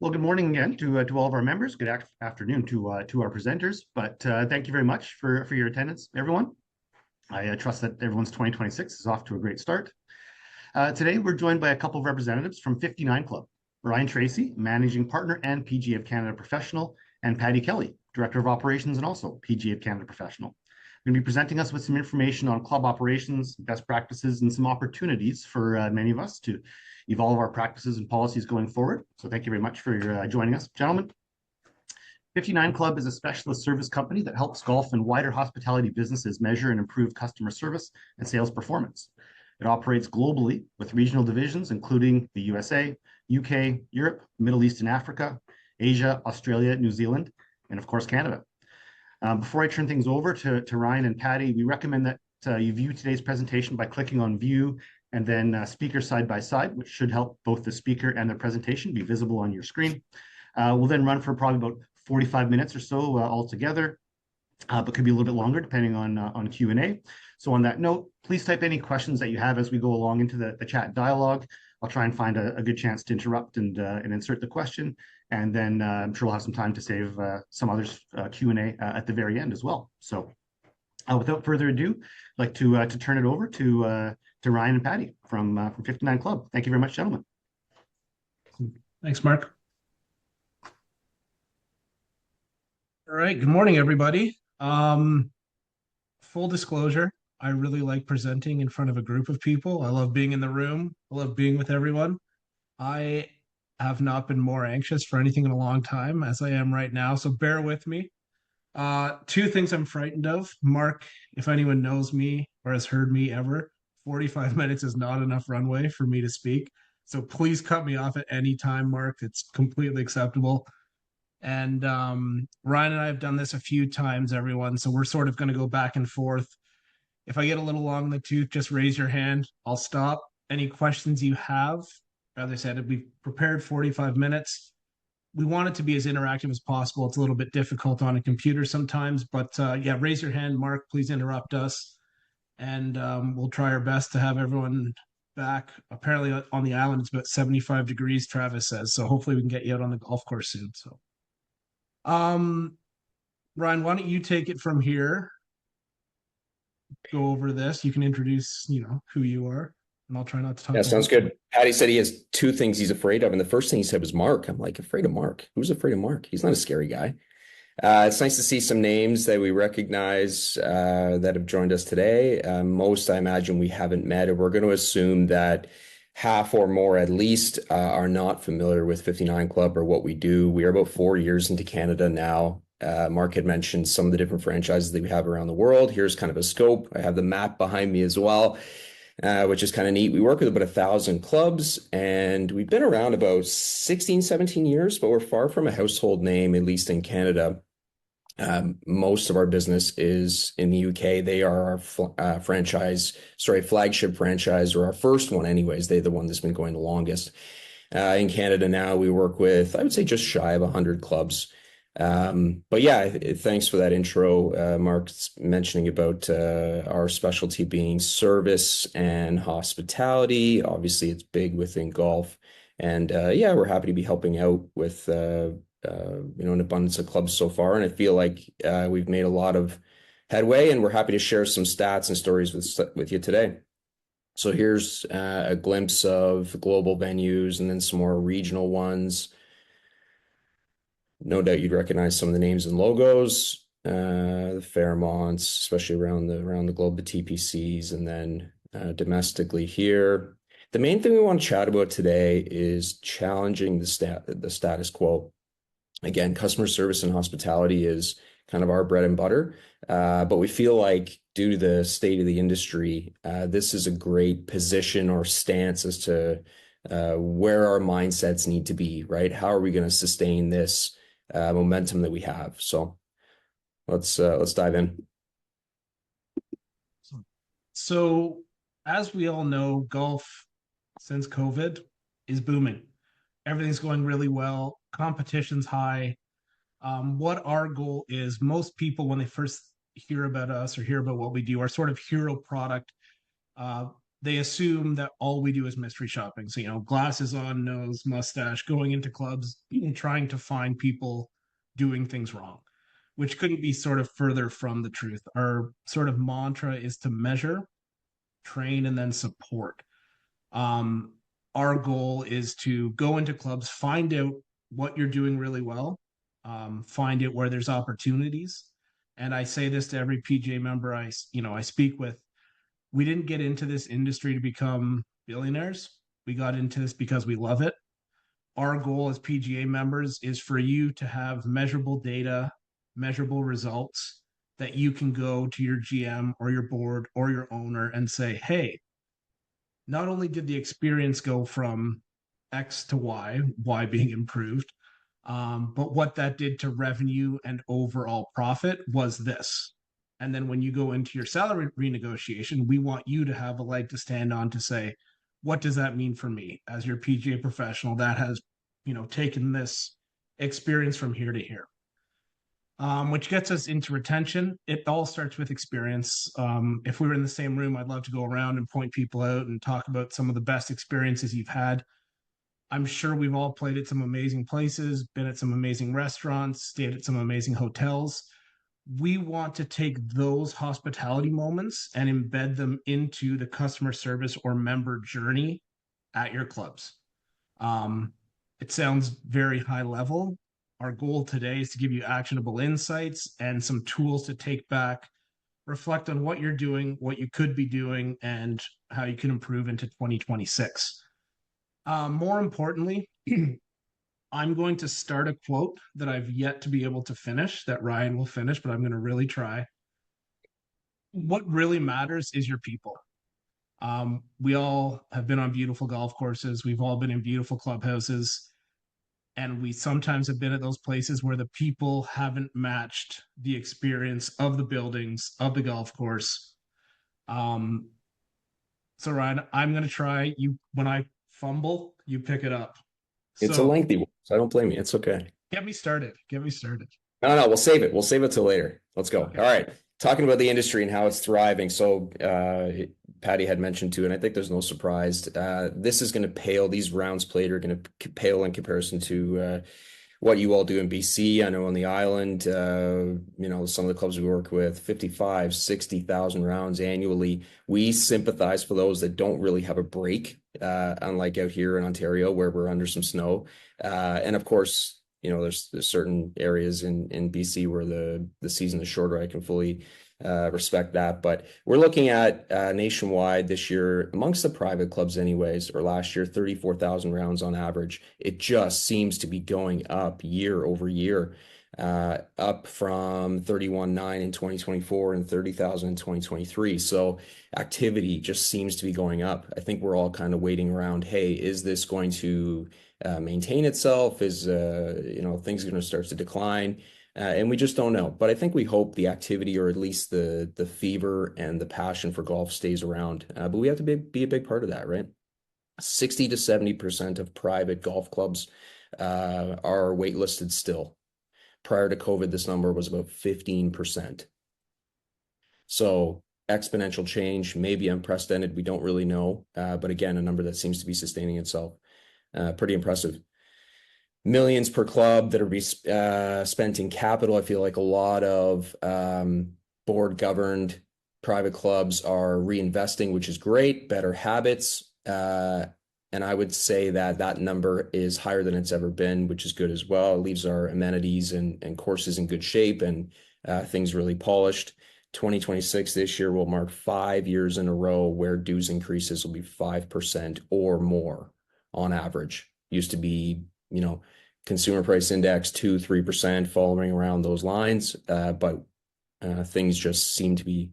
Well, good morning again to all of our members. Good afternoon to our presenters. But thank you very much for your attendance, everyone. I trust that everyone's 2026 is off to a great start. Today, we're joined by a couple of representatives from 59 Club. Ryan Tracy, Managing Partner and PGA of Canada Professional, and Patty Kelly, Director of Operations and also PGA of Canada Professional. Going to be presenting us with some information on club operations, best practices, and some opportunities for many of us to evolve our practices and policies going forward. So thank you very much for joining us, gentlemen. 59 Club is a specialist service company that helps golf and wider hospitality businesses measure and improve customer service and sales performance. It operates globally with regional divisions, including the USA, UK, Europe, Middle East and Africa, Asia, Australia, New Zealand, and of course, Canada. Before I turn things over to Ryan and Patty, we recommend that you view today's presentation by clicking on view and then speaker side by side, which should help both the speaker and the presentation be visible on your screen. We'll then run for probably about 45 minutes or so altogether, but could be a little bit longer depending on Q&A. So on that note, please type any questions that you have as we go along into the chat dialogue. I'll try and find a good chance to interrupt and insert the question. And then I'm sure we'll have some time to save some others Q&A at the very end as well. So without further ado, I'd like to turn it over to Ryan and Patty from 59 Club. Thank you very much, gentlemen. Thanks, Mark. All right, good morning, everybody. Full disclosure, I really like presenting in front of a group of people. I love being in the room. I love being with everyone. I have not been more anxious for anything in a long time as I am right now, so bear with me. Two things I'm frightened of. Mark, if anyone knows me or has heard me ever, 45 minutes is not enough runway for me to speak. So please cut me off at any time, Mark. It's completely acceptable. And Ryan and I have done this a few times, everyone. So we're sort of going to go back and forth. If I get a little long in the tooth, just raise your hand. I'll stop. Any questions you have, as I said, we've prepared 45 minutes. We want it to be as interactive as possible. It's a little bit difficult on a computer sometimes, but yeah, raise your hand, Mark. Please interrupt us. And we'll try our best to have everyone back. Apparently on the island, it's about 75 degrees, Travis says. So hopefully we can get you out on the golf course soon. So, Ryan, why don't you take it from here? Go over this. You can introduce, who you are, and I'll try not to talk. Yeah, sounds good. Patty said he has two things he's afraid of, and the first thing he said was Mark. I'm like, afraid of Mark? Who's afraid of Mark? He's not a scary guy. It's nice to see some names that we recognize that have joined us today. Most, I imagine, we haven't met, and we're going to assume that half or more at least are not familiar with 59 Club or what we do. We are about 4 years into Canada now. Mark had mentioned some of the different franchises that we have around the world. Here's kind of a scope. I have the map behind me as well, which is kind of neat. We work with about 1,000 clubs, and we've been around about 16, 17 years, but we're far from a household name, at least in Canada. Most of our business is in the UK. They are our flagship franchise, or our first one anyways. They're the one that's been going the longest. In Canada now, we work with, I would say, just shy of 100 clubs. But yeah, thanks for that intro. Mark's mentioning about our specialty being service and hospitality. Obviously, it's big within golf. And yeah, we're happy to be helping out with an abundance of clubs so far. And I feel like we've made a lot of headway, and we're happy to share some stats and stories with you today. So here's a glimpse of global venues and then some more regional ones. No doubt you'd recognize some of the names and logos, the Fairmonts, especially around the globe, the TPCs, and then domestically here. The main thing we want to chat about today is challenging the status quo. Again, customer service and hospitality is kind of our bread and butter, but we feel like due to the state of the industry, this is a great position or stance as to where our mindsets need to be, right? How are we going to sustain this momentum that we have? So let's dive in. So as we all know, golf since COVID is booming. Everything's going really well. Competition's high. What our goal is, most people, when they first hear about us or hear about what we do, our sort of hero product they assume that all we do is mystery shopping. So, glasses on, nose, mustache, going into clubs, trying to find people doing things wrong, which couldn't be sort of further from the truth. Our sort of mantra is to measure, train, and then support. Um, our goal is to go into clubs, find out what you're doing really well, find out where there's opportunities. And I say this to every PGA member I speak with. We didn't get into this industry to become billionaires. We got into this because we love it. Our goal as PGA members is for you to have measurable data, measurable results that you can go to your GM or your board or your owner and say, hey, not only did the experience go from X to Y being improved, but what that did to revenue and overall profit was this. And then when you go into your salary renegotiation, we want you to have a leg to stand on to say, what does that mean for me as your PGA professional that has, taken this experience from here to here? Which gets us into retention. It all starts with experience. If we were in the same room, I'd love to go around and point people out and talk about some of the best experiences you've had. I'm sure we've all played at some amazing places, been at some amazing restaurants, stayed at some amazing hotels. We want to take those hospitality moments and embed them into the customer service or member journey at your clubs. It sounds very high level. Our goal today is to give you actionable insights and some tools to take back, reflect on what you're doing, what you could be doing, and how you can improve into 2026. More importantly, I'm going to start a quote that I've yet to be able to finish, that Ryan will finish, but I'm going to really try. What really matters is your people. We all have been on beautiful golf courses. We've all been in beautiful clubhouses. And we sometimes have been at those places where the people haven't matched the experience of the buildings, of the golf course. So Ryan, I'm going to try. When I fumble, you pick it up. It's a lengthy one, so I don't blame you. It's okay. Get me started. No, we'll save it. We'll save it till later. Let's go. Okay. All right. Talking about the industry and how it's thriving. So Patty had mentioned too, and I think there's no surprise. This is going to pale. These rounds played are going to pale in comparison to what you all do in BC. I know on the island, some of the clubs we work with, 55, 60,000 rounds annually. We sympathize for those that don't really have a break, unlike out here in Ontario where we're under some snow. And of course, there's certain areas in BC where the season is shorter. I can fully respect that. But we're looking at nationwide this year, amongst the private clubs anyways, or last year, 34,000 rounds on average. It just seems to be going up year over year, up from 31.9 in 2024 and 30,000 in 2023. So activity just seems to be going up. I think we're all kind of waiting around, hey, is this going to maintain itself? Is things are going to start to decline? And we just don't know. But I think we hope the activity, or at least the fever and the passion for golf, stays around. But we have to be a big part of that, right? 60 to 70% of private golf clubs are waitlisted still. Prior to COVID, this number was about 15%. So exponential change, maybe unprecedented. We don't really know. But again, a number that seems to be sustaining itself. Pretty impressive. Millions per club that are spent in capital. I feel like a lot of board governed private clubs are reinvesting, which is great, better habits. And I would say that number is higher than it's ever been, which is good as well. It leaves our amenities and courses in good shape and things really polished. 2026 this year will mark 5 years in a row where dues increases will be 5% or more on average. Used to be, consumer price index 2-3%, following around those lines. But things just seem to be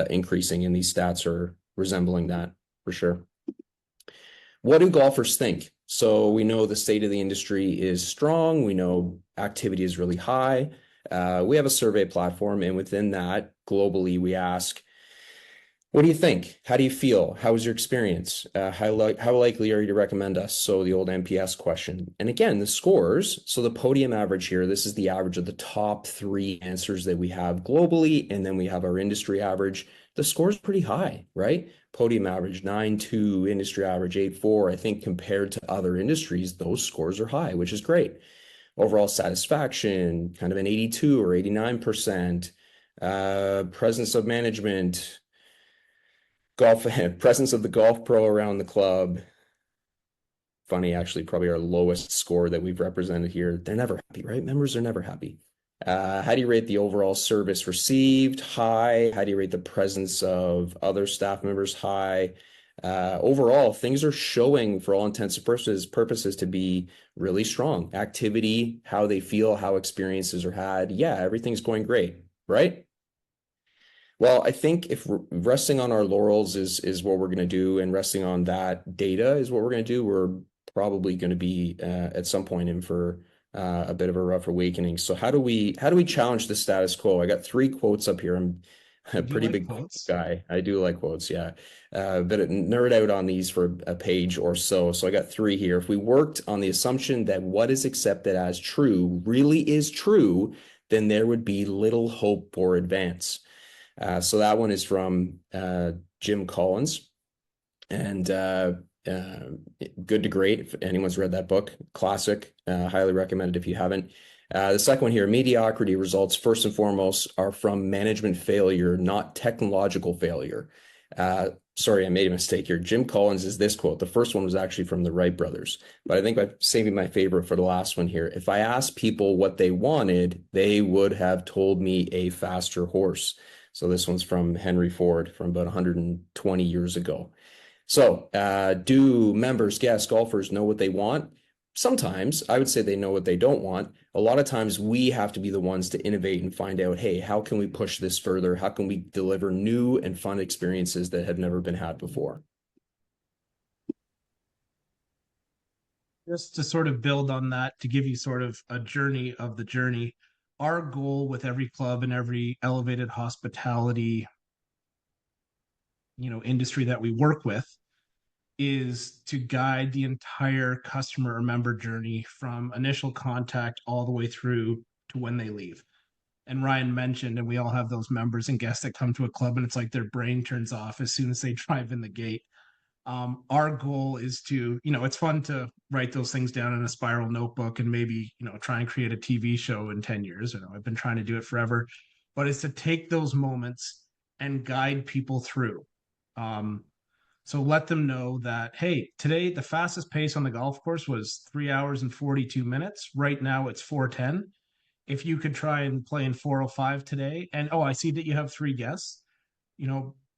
increasing, and these stats are resembling that for sure. What do golfers think? So we know the state of the industry is strong. We know activity is really high. We have a survey platform, and within that, globally, we ask, what do you think? How do you feel? How was your experience? How likely are you to recommend us? So the old NPS question. And again, the scores. So the podium average here, this is the average of the top 3 answers that we have globally. And then we have our industry average. The score is pretty high, right? Podium average 9.2, industry average 8.4. I think compared to other industries, those scores are high, which is great. Overall satisfaction, kind of an 82 or 89%. Presence of management, golf, presence of the golf pro around the club. Funny, actually, probably our lowest score that we've represented here. They're never happy, right? Members are never happy. How do you rate the overall service received? High. How do you rate the presence of other staff members? High. Overall, things are showing, for all intents and purposes, to be really strong. Activity, how they feel, how experiences are had. Yeah, everything's going great, right? Well, I think if resting on our laurels is what we're going to do, and resting on that data is what we're going to do, we're probably going to be at some point in for a bit of a rough awakening. So how do we challenge the status quo? I got 3 quotes up here. I'm a pretty big quotes guy. I do like quotes, yeah. But nerd out on these for a page or so. So I got 3 here. If we worked on the assumption that what is accepted as true really is true, then there would be little hope for advance. So that one is from Jim Collins, and Good to Great. If anyone's read that book, classic, highly recommended if you haven't. The second one here, mediocrity results first and foremost are from management failure, not technological failure. Sorry, I made a mistake here. Jim Collins is this quote. The first one was actually from the Wright brothers, but I think I'm saving my favorite for the last one here. If I asked people what they wanted, they would have told me a faster horse. So this one's from Henry Ford from about 120 years ago. So do members, guests, golfers know what they want? Sometimes I would say they know what they don't want. A lot of times we have to be the ones to innovate and find out, hey, how can we push this further? How can we deliver new and fun experiences that have never been had before? Just to sort of build on that, to give you sort of a journey of the journey, our goal with every club and every elevated hospitality, industry that we work with is to guide the entire customer or member journey from initial contact all the way through to when they leave. And Ryan mentioned, and we all have those members and guests that come to a club and it's like their brain turns off as soon as they drive in the gate. Our goal is to, it's fun to write those things down in a spiral notebook and maybe, try and create a TV show in 10 years. I've been trying to do it forever, but it's to take those moments and guide people through. So let them know that, hey, today the fastest pace on the golf course was 3 hours and 42 minutes. Right now it's 4:10. If you could try and play in 4:05 today, and I see that you have 3 guests.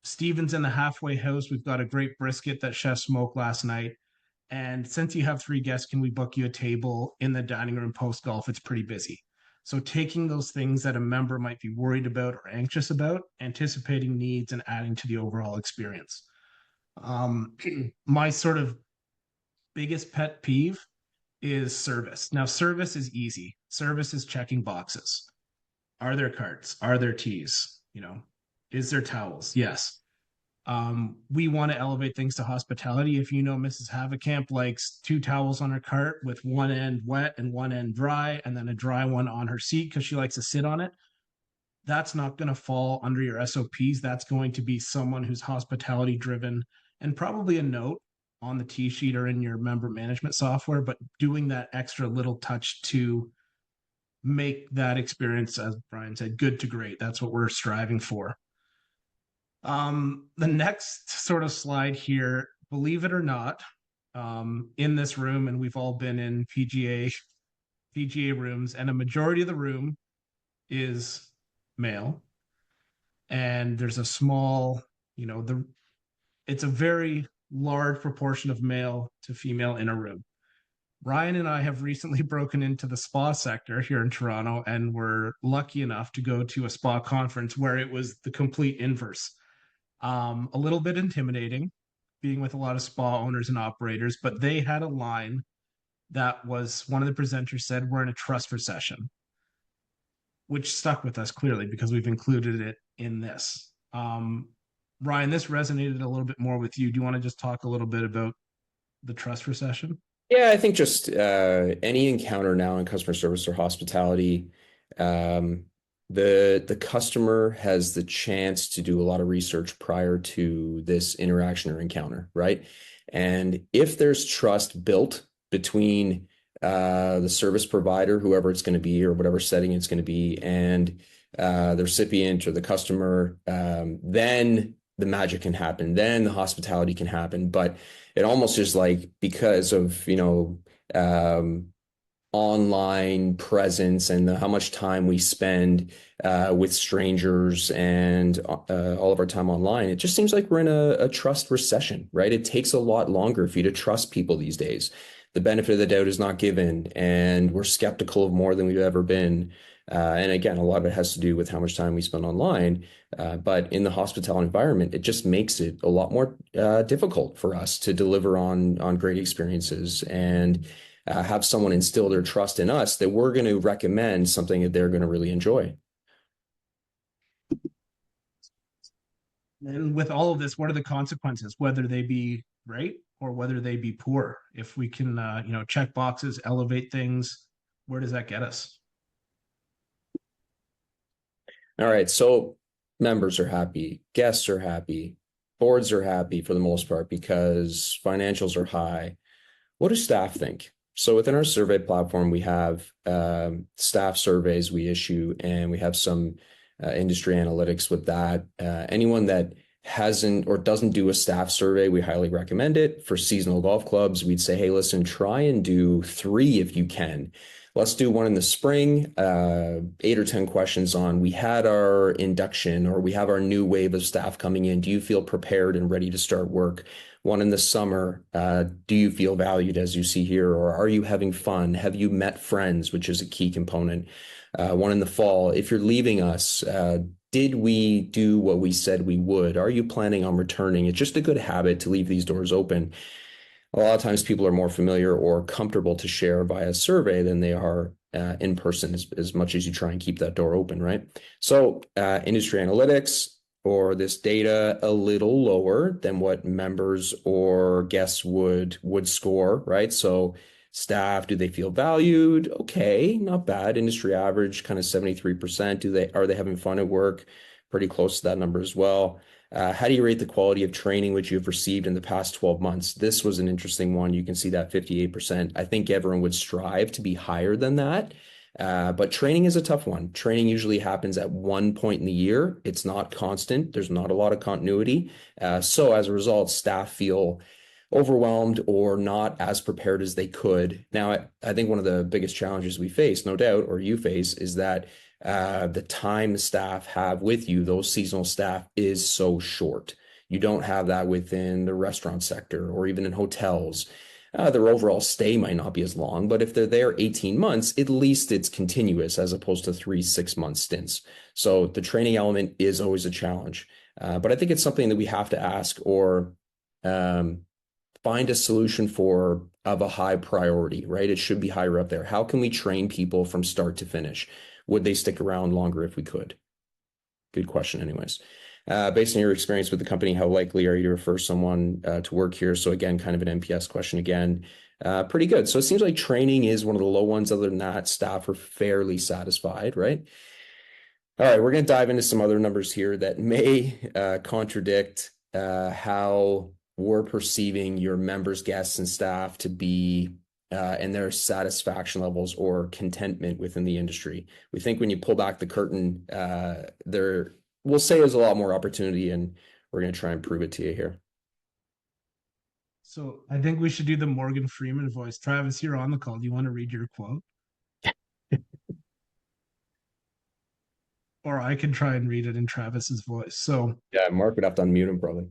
Steven's in the halfway house. We've got a great brisket that chef smoked last night. And since you have 3 guests, can we book you a table in the dining room post golf? It's pretty busy. So taking those things that a member might be worried about or anxious about, anticipating needs and adding to the overall experience. My sort of biggest pet peeve is service. Now, service is easy. Service is checking boxes. Are there carts? Are there teas? Is there towels? Yes. We want to elevate things to hospitality. If Mrs. Haverkamp likes 2 towels on her cart with one end wet and one end dry, and then a dry one on her seat because she likes to sit on it, that's not going to fall under your SOPs. That's going to be someone who's hospitality driven, and probably a note on the tee sheet or in your member management software, but doing that extra little touch to make that experience, as Brian said, good to great. That's what we're striving for. The next sort of slide here, believe it or not, in this room, and we've all been in PGA rooms, and a majority of the room is male. And there's a small, it's a very large proportion of male to female in a room. Ryan and I have recently broken into the spa sector here in Toronto, and we're lucky enough to go to a spa conference where it was the complete inverse. A little bit intimidating being with a lot of spa owners and operators, but they had a line that was, one of the presenters said, we're in a trust recession, which stuck with us clearly because we've included it in this. Ryan, this resonated a little bit more with you. Do you want to just talk a little bit about the trust recession? Yeah, I think just any encounter now in customer service or hospitality, The customer has the chance to do a lot of research prior to this interaction or encounter, right? And if there's trust built between the service provider, whoever it's going to be, or whatever setting it's going to be, and the recipient or the customer, then the magic can happen. Then the hospitality can happen. But it almost is like, because of, online presence and how much time we spend with strangers and all of our time online, it just seems like we're in a trust recession, right? It takes a lot longer for you to trust people these days. The benefit of the doubt is not given, and we're skeptical of more than we've ever been. And again, a lot of it has to do with how much time we spend online. But in the hospitality environment, it just makes it a lot more difficult for us to deliver on great experiences and have someone instill their trust in us that we're going to recommend something that they're going to really enjoy. And with all of this, what are the consequences, whether they be great or whether they be poor? If we can, check boxes, elevate things, where does that get us? All right. So members are happy, guests are happy, boards are happy for the most part because financials are high. What do staff think? So within our survey platform, we have staff surveys we issue, and we have some industry analytics with that. Anyone that hasn't or doesn't do a staff survey, we highly recommend it. For seasonal golf clubs, we'd say, hey, listen, try and do 3 if you can. Let's do one in the spring, 8 or 10 questions on, we had our induction or we have our new wave of staff coming in. Do you feel prepared and ready to start work? One in the summer, do you feel valued as you see here? Or are you having fun? Have you met friends, which is a key component? One in the fall, if you're leaving us, did we do what we said we would? Are you planning on returning? It's just a good habit to leave these doors open. A lot of times people are more familiar or comfortable to share via survey than they are in person, as much as you try and keep that door open, right? So industry analytics or this data a little lower than what members or guests would score, right? So staff, do they feel valued? Okay, not bad. Industry average, kind of 73%. Are they having fun at work? Pretty close to that number as well. How do you rate the quality of training which you've received in the past 12 months? This was an interesting one. You can see that 58%. I think everyone would strive to be higher than that. But training is a tough one. Training usually happens at one point in the year. It's not constant. There's not a lot of continuity. So as a result, staff feel overwhelmed or not as prepared as they could. Now, I think one of the biggest challenges we face, no doubt, or you face, is that the time the staff have with you, those seasonal staff, is so short. You don't have that within the restaurant sector or even in hotels. Their overall stay might not be as long, but if they're there 18 months, at least it's continuous as opposed to 3-6 month stints. So the training element is always a challenge. But I think it's something that we have to ask or find a solution for of a high priority, right? It should be higher up there. How can we train people from start to finish? Would they stick around longer if we could? Good question anyways. Based on your experience with the company, how likely are you to refer someone to work here? So again, kind of an NPS question again. Pretty good. So it seems like training is one of the low ones. Other than that, staff are fairly satisfied, right? All right, we're going to dive into some other numbers here that may contradict how we're perceiving your members, guests, and staff to be and their satisfaction levels or contentment within the industry. We think when you pull back the curtain, we'll say there's a lot more opportunity, and we're going to try and prove it to you here. So I think we should do the Morgan Freeman voice. Travis, you're on the call. Do you want to read your quote? Or I can try and read it in Travis's voice. So yeah, Mark would have to unmute him probably.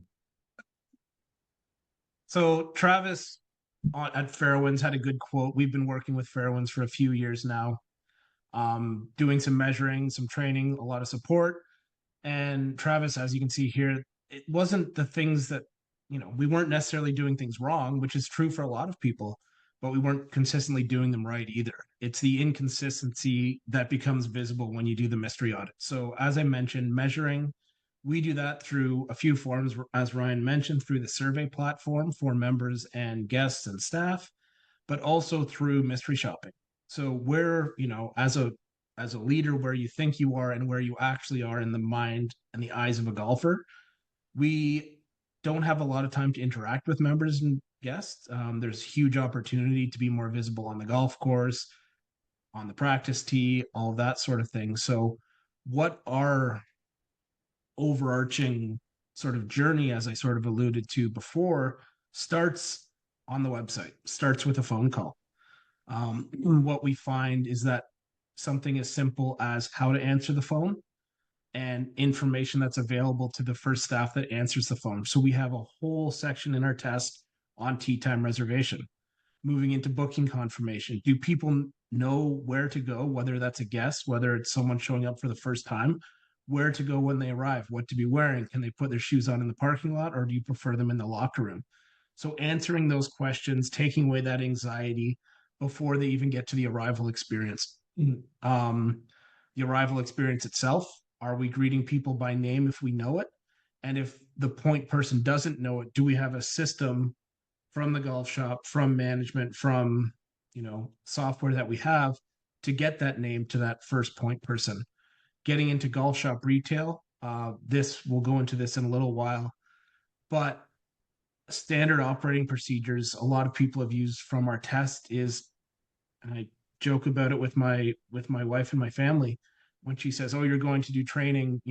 So Travis at Fairwinds had a good quote. We've been working with Fairwinds for a few years now, doing some measuring, some training, a lot of support. And Travis, as you can see here, it wasn't the things that, we weren't necessarily doing things wrong, which is true for a lot of people, but we weren't consistently doing them right either. It's the inconsistency that becomes visible when you do the mystery audit. So as I mentioned, measuring, we do that through a few forms, as Ryan mentioned, through the survey platform for members and guests and staff, but also through mystery shopping. So we're, as a as a leader where you think you are and where you actually are in the mind and the eyes of a golfer. We don't have a lot of time to interact with members and guests. There's huge opportunity to be more visible on the golf course, on the practice tee, all that sort of thing. So, what our overarching sort of journey, as I sort of alluded to before, starts on the website, starts with a phone call. What we find is that something as simple as how to answer the phone and information that's available to the first staff that answers the phone. So we have a whole section in our test on tee time reservation. Moving into booking confirmation. Do people know where to go, whether that's a guest, whether it's someone showing up for the first time, where to go when they arrive, what to be wearing? Can they put their shoes on in the parking lot, or do you prefer them in the locker room? So answering those questions, taking away that anxiety before they even get to the arrival experience. The arrival experience itself, are we greeting people by name if we know it? And if the point person doesn't know it, do we have a system from the golf shop, from management, from software that we have to get that name to that first point person? Getting into golf shop retail, this we'll go into this in a little while, but standard operating procedures a lot of people have used from our test is, and I joke about it with my wife and my family when she says, "Oh, you're going to do training,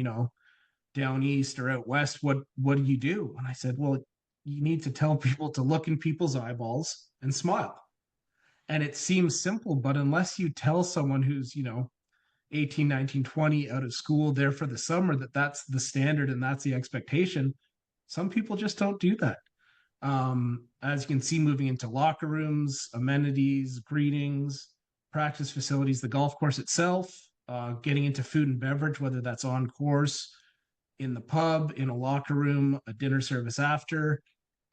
down east or out west. What do you do?" And I said, "Well, you need to tell people to look in people's eyeballs and smile." And it seems simple, but unless you tell someone who's 18, 19, 20 out of school there for the summer that that's the standard and that's the expectation, some people just don't do that. As you can see, moving into locker rooms, amenities, greetings, practice facilities, the golf course itself, getting into food and beverage, whether that's on course, in the pub, in a locker room, a dinner service after,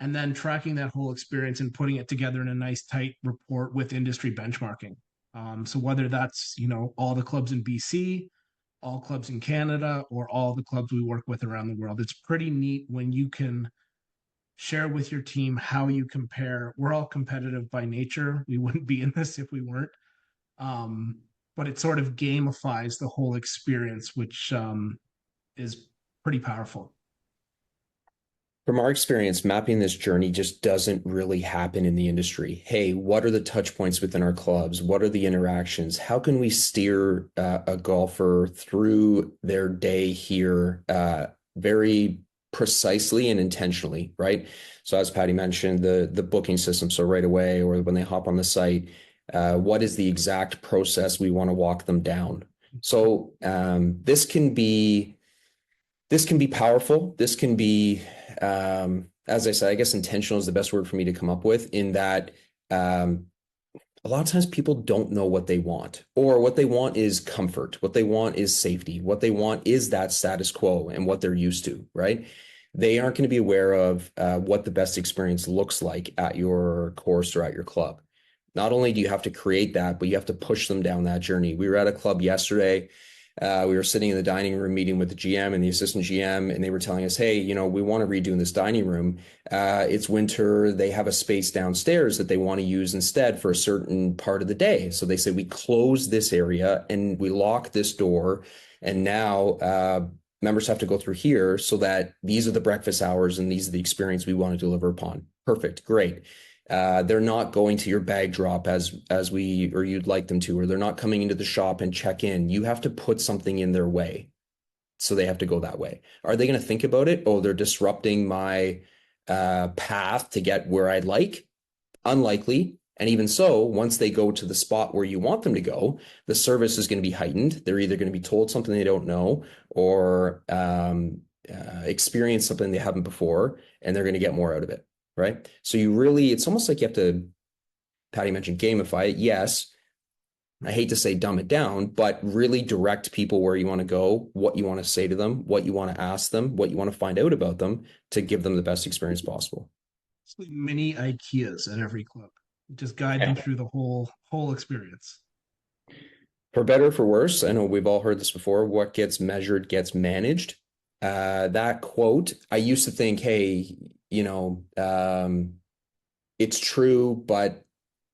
and then tracking that whole experience and putting it together in a nice tight report with industry benchmarking. So whether that's all the clubs in BC, all clubs in Canada, or all the clubs we work with around the world, it's pretty neat when you can share with your team how you compare. We're all competitive by nature. We wouldn't be in this if we weren't. But it sort of gamifies the whole experience, which is pretty powerful. From our experience, mapping this journey just doesn't really happen in the industry. Hey, what are the touch points within our clubs? What are the interactions? How can we steer a golfer through their day here very precisely and intentionally, right? So as Patty mentioned, the booking system, so right away or when they hop on the site, what is the exact process we want to walk them down? So this can be powerful. This can be, as I said, I guess intentional is the best word for me to come up with, in that a lot of times people don't know what they want, or what they want is comfort. What they want is safety. What they want is that status quo and what they're used to, right? They aren't going to be aware of what the best experience looks like at your course or at your club. Not only do you have to create that, but you have to push them down that journey. We were at a club yesterday. We were sitting in the dining room meeting with the GM and the assistant GM, and they were telling us, hey, we want to redo in this dining room. It's winter. They have a space downstairs that they want to use instead for a certain part of the day. So they said, we close this area and we lock this door. And now members have to go through here, so that these are the breakfast hours and these are the experience we want to deliver upon. Perfect. Great. They're not going to your bag drop as we, or you'd like them to, or they're not coming into the shop and check in. You have to put something in their way, so they have to go that way. Are they going to think about it? Oh, they're disrupting my path to get where I'd like. Unlikely. And even so, once they go to the spot where you want them to go, the service is going to be heightened. They're either going to be told something they don't know, or experience something they haven't before, and they're going to get more out of it. Right. So it's almost like you have to, Patty mentioned gamify it. Yes. I hate to say dumb it down, but really direct people where you want to go, what you want to say to them, what you want to ask them, what you want to find out about them, to give them the best experience possible. Mini IKEAs at every club. Just guide them through the whole experience. For better or for worse, I know we've all heard this before, what gets measured gets managed. That quote, I used to think, hey, it's true, but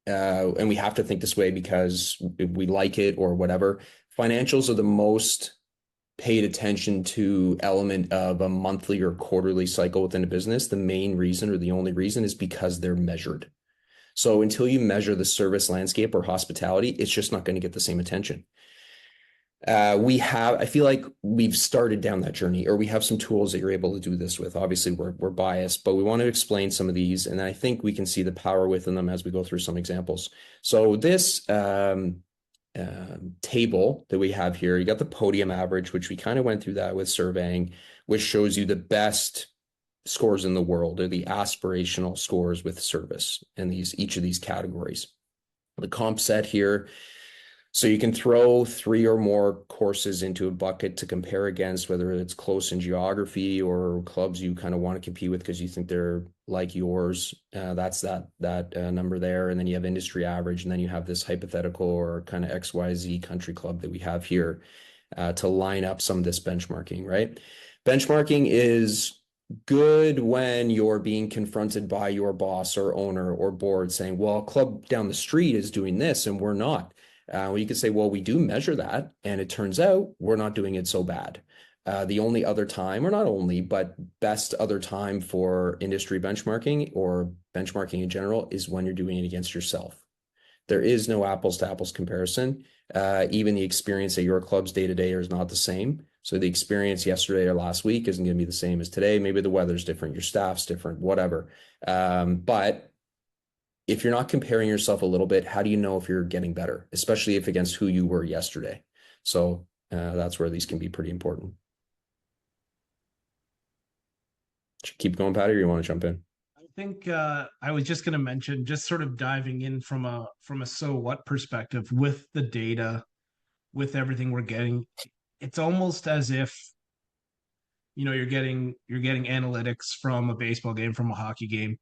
and we have to think this way because we like it or whatever. Financials are the most paid attention to element of a monthly or quarterly cycle within a business. The main reason or the only reason is because they're measured. So until you measure the service landscape or hospitality, it's just not going to get the same attention. I feel like we've started down that journey, or we have some tools that you're able to do this with. Obviously, we're biased, but we want to explain some of these, and I think we can see the power within them as we go through some examples. So this table that we have here, you got the podium average, which we kind of went through that with surveying, which shows you the best scores in the world, or the aspirational scores with service in each of these categories. The comp set here. So you can throw 3 or more courses into a bucket to compare against, whether it's close in geography or clubs you kind of want to compete with because you think they're like yours. That's that number there. And then you have industry average, and then you have this hypothetical or kind of XYZ country club that we have here to line up some of this benchmarking, right? Benchmarking is good when you're being confronted by your boss or owner or board saying, well, club down the street is doing this and we're not. Well, you could say, well, we do measure that, and it turns out we're not doing it so bad. The only other time, or not only, but best other time for industry benchmarking or benchmarking in general is when you're doing it against yourself. There is no apples to apples comparison. Even the experience at your club's day to day is not the same. So the experience yesterday or last week isn't going to be the same as today. Maybe the weather's different, your staff's different, whatever. But if you're not comparing yourself a little bit, how do you know if you're getting better, especially if against who you were yesterday? So that's where these can be pretty important. Should keep going, Patty, or you want to jump in? I think I was just going to mention, just sort of diving in from a so what perspective with the data, with everything we're getting. It's almost as if you're getting analytics from a baseball game, from a hockey game.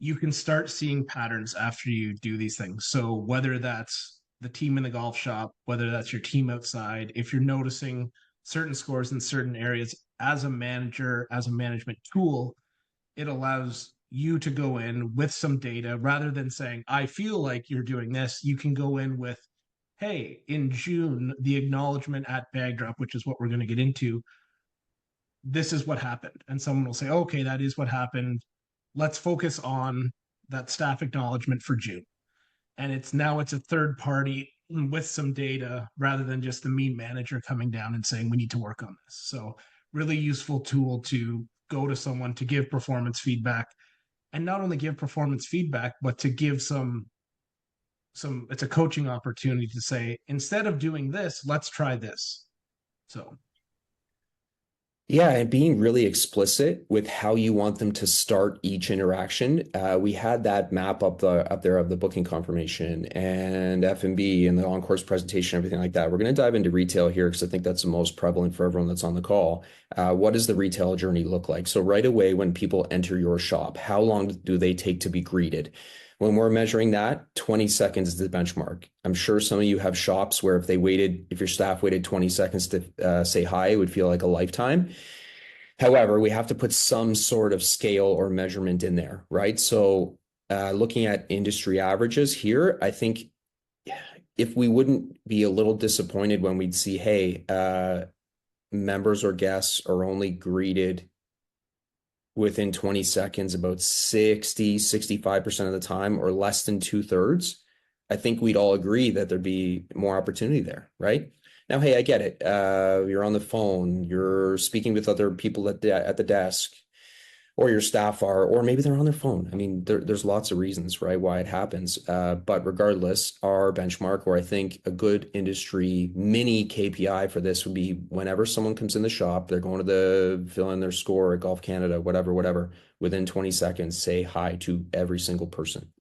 You can start seeing patterns after you do these things. So whether that's the team in the golf shop, whether that's your team outside, if you're noticing certain scores in certain areas as a manager, as a management tool, it allows you to go in with some data rather than saying, I feel like you're doing this. You can go in with, hey, in June, the acknowledgement at bag drop, which is what we're going to get into, this is what happened. And someone will say, okay, that is what happened. Let's focus on that staff acknowledgement for June. And it's a third party with some data rather than just the mean manager coming down and saying, we need to work on this. So really useful tool to go to someone to give performance feedback, and not only give performance feedback, but to give some it's a coaching opportunity to say, instead of doing this, let's try this. So yeah, and being really explicit with how you want them to start each interaction. We had that map up there of the booking confirmation and F&B and the on-course presentation, everything like that. We're going to dive into retail here because I think that's the most prevalent for everyone that's on the call. What does the retail journey look like? So right away, when people enter your shop, how long do they take to be greeted? When we're measuring that, 20 seconds is the benchmark. I'm sure some of you have shops where if your staff waited 20 seconds to say hi, it would feel like a lifetime. However, we have to put some sort of scale or measurement in there, right? So looking at industry averages here, I think if we wouldn't be a little disappointed when we'd see, hey, members or guests are only greeted within 20 seconds about 65% of the time, or less than 2/3, I think we'd all agree that there'd be more opportunity there, right? Now, hey, I get it. You're on the phone, you're speaking with other people at the desk, or your staff are, or maybe they're on their phone. I mean, there's lots of reasons, right, why it happens. But regardless, our benchmark, or I think a good industry mini KPI for this would be whenever someone comes in the shop, they're going to fill in their score at Golf Canada, whatever, within 20 seconds, say hi to every single person.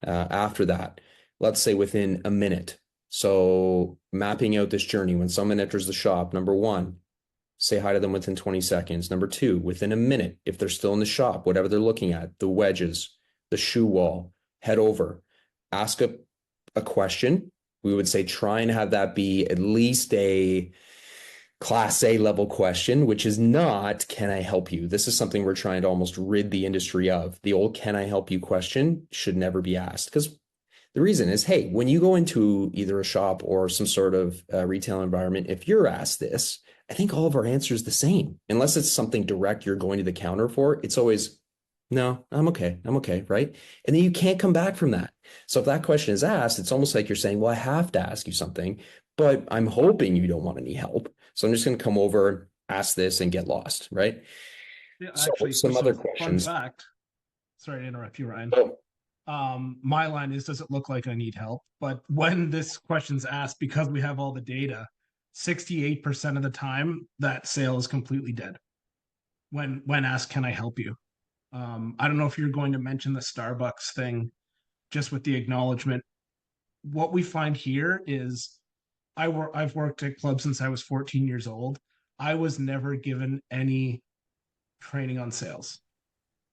After that, let's say within a minute. So mapping out this journey, when someone enters the shop, number one, say hi to them within 20 seconds. Number two, within a minute, if they're still in the shop, whatever they're looking at, the wedges, the shoe wall, head over, ask a question. We would say try and have that be at least a Class A level question, which is not, can I help you? This is something we're trying to almost rid the industry of. The old can I help you question should never be asked, because the reason is, hey, when you go into either a shop or some sort of retail environment, if you're asked this, I think all of our answers the same. Unless it's something direct you're going to the counter for, it's always, no, I'm okay, right? And then you can't come back from that. So if that question is asked, it's almost like you're saying, well, I have to ask you something, but I'm hoping you don't want any help. So I'm just going to come over, ask this, and get lost, right? Yeah, So actually, some other fun questions. fact. Sorry to interrupt you, Ryan. Oh, My line is, does it look like I need help? But when this question's asked, because we have all the data, 68% of the time that sale is completely dead. When asked, can I help you? I don't know if you're going to mention the Starbucks thing, just with the acknowledgement. What we find here is I've worked at clubs since I was 14 years old. I was never given any training on sales.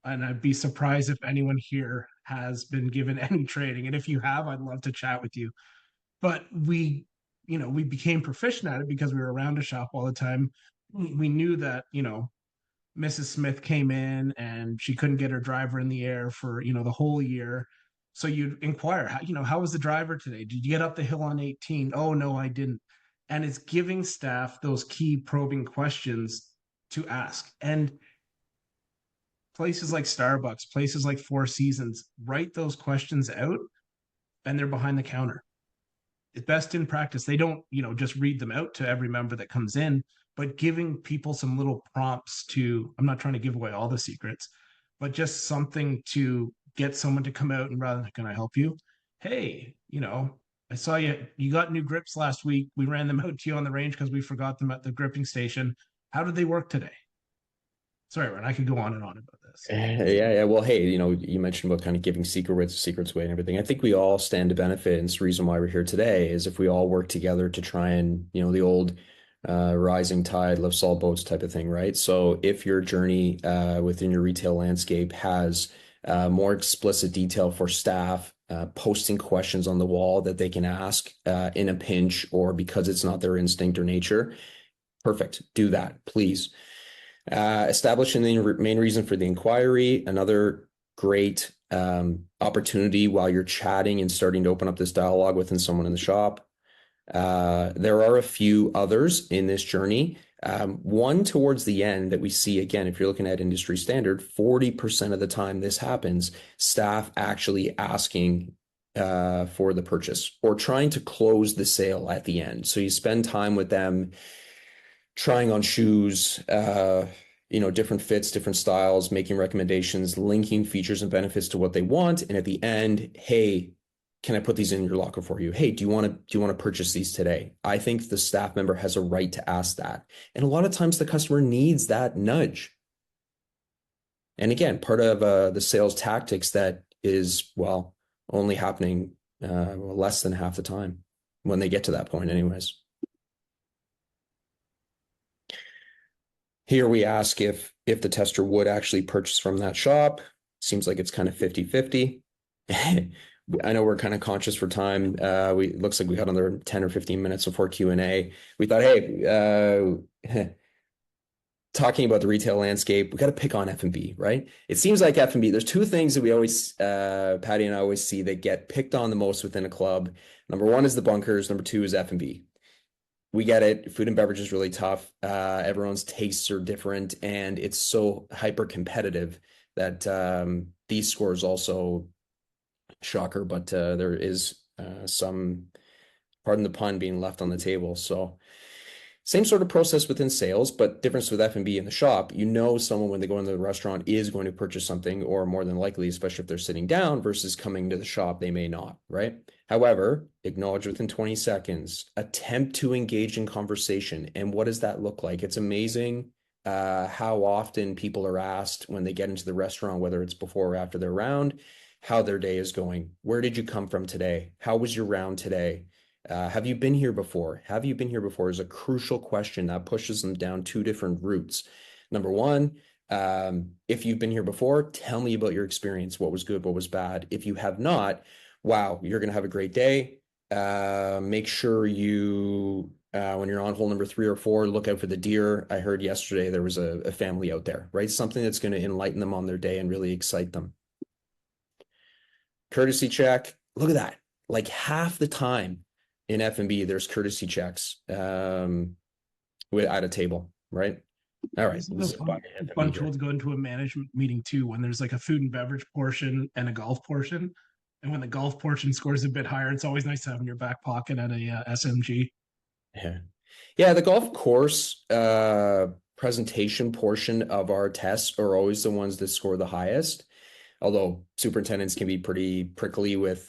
And I'd be surprised if anyone here has been given any training. And if you have, I'd love to chat with you. But we became proficient at it because we were around a shop all the time. We knew that, Mrs. Smith came in and she couldn't get her driver in the air for, the whole year. So you'd inquire, how was the driver today? Did you get up the hill on 18? Oh, no, I didn't. And it's giving staff those key probing questions to ask. And places like Starbucks, places like Four Seasons, write those questions out and they're behind the counter. It's best in practice. They don't, just read them out to every member that comes in, but giving people some little prompts to, I'm not trying to give away all the secrets, but just something to get someone to come out and rather than, can I help you? Hey, I saw you got new grips last week. We ran them out to you on the range because we forgot them at the gripping station. How did they work today? Sorry, Ron, I could go on and on about this. yeah. Well, hey, you mentioned about kind of giving secrets away and everything. I think we all stand to benefit, and it's the reason why we're here today is if we all work together to try and, the old rising tide lifts all boats type of thing, right? So if your journey within your retail landscape has more explicit detail for staff, posting questions on the wall that they can ask in a pinch or because it's not their instinct or nature, perfect. Do that, please. Establishing the main reason for the inquiry, another great opportunity while you're chatting and starting to open up this dialogue within someone in the shop. There are a few others in this journey. One towards the end that we see, again, if you're looking at industry standard, 40% of the time this happens, staff actually asking for the purchase or trying to close the sale at the end. So you spend time with them trying on shoes, different fits, different styles, making recommendations, linking features and benefits to what they want. And at the end, hey, can I put these in your locker for you? Hey, do you want to purchase these today? I think the staff member has a right to ask that. And a lot of times the customer needs that nudge. And again, part of the sales tactics that is, only happening less than half the time when they get to that point anyways. Here we ask if the tester would actually purchase from that shop. Seems like it's kind of 50-50. I know we're kind of conscious for time. It looks like we got another 10 or 15 minutes before Q&A. We thought, hey, talking about the retail landscape, we got to pick on F&B, right? It seems like F&B, there's two things that we always, Patty and I always see that get picked on the most within a club. Number one is the bunkers. Number two is F&B. We get it. Food and beverage is really tough. Everyone's tastes are different, and it's so hyper competitive that these scores also shocker, but there is some, pardon the pun, being left on the table. So same sort of process within sales, but difference with F&B in the shop. Someone when they go into the restaurant is going to purchase something, or more than likely, especially if they're sitting down versus coming to the shop, they may not, right? However, acknowledge within 20 seconds, attempt to engage in conversation. And what does that look like? It's amazing how often people are asked when they get into the restaurant, whether it's before or after their round, how their day is going. Where did you come from today? How was your round today? Have you been here before? Have you been here before is a crucial question that pushes them down two different routes. Number one, if you've been here before, tell me about your experience. What was good? What was bad? If you have not, wow, you're going to have a great day. Make sure you When you're on hole number 3 or 4, look out for the deer. I heard yesterday there was a family out there, right? Something that's going to enlighten them on their day and really excite them. Courtesy check. Look at that. Like half the time in F&B, there's courtesy checks at a table, right? All right. This is a bunch will go into a management meeting too when there's like a food and beverage portion and a golf portion. And when the golf portion scores a bit higher, it's always nice to have in your back pocket at a SMG. Yeah. Yeah, the golf course presentation portion of our tests are always the ones that score the highest. Although superintendents can be pretty prickly with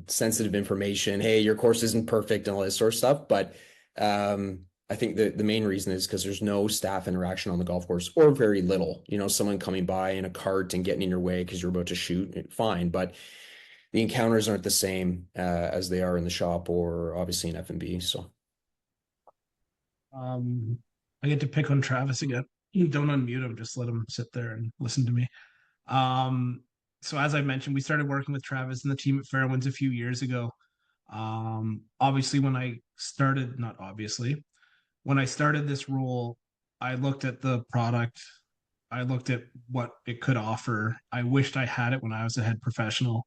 sensitive information. Hey, your course isn't perfect and all this sort of stuff. But I think the main reason is because there's no staff interaction on the golf course, or very little. You know, someone coming by in a cart and getting in your way because you're about to shoot, fine. But the encounters aren't the same as they are in the shop or obviously in F&B. So I get to pick on Travis again. Don't unmute him, just let him sit there and listen to me. So as I mentioned, we started working with Travis and the team at Fairwinds a few years ago. Obviously, when I started this role, I looked at the product, I looked at what it could offer. I wished I had it when I was a head professional.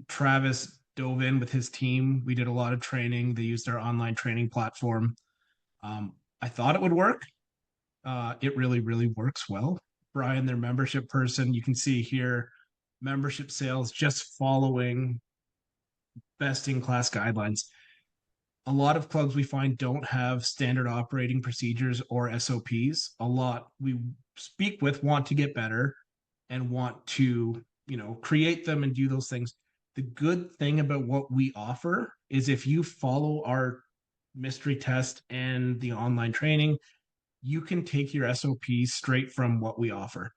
Travis dove in with his team. We did a lot of training. They used our online training platform. I thought it would work. It really, really works well. Brian, their membership person, you can see here, membership sales just following best in class guidelines. A lot of clubs we find don't have standard operating procedures or SOPs. A lot we speak with want to get better and want to, create them and do those things. The good thing about what we offer is if you follow our mystery test and the online training, you can take your SOPs straight from what we offer.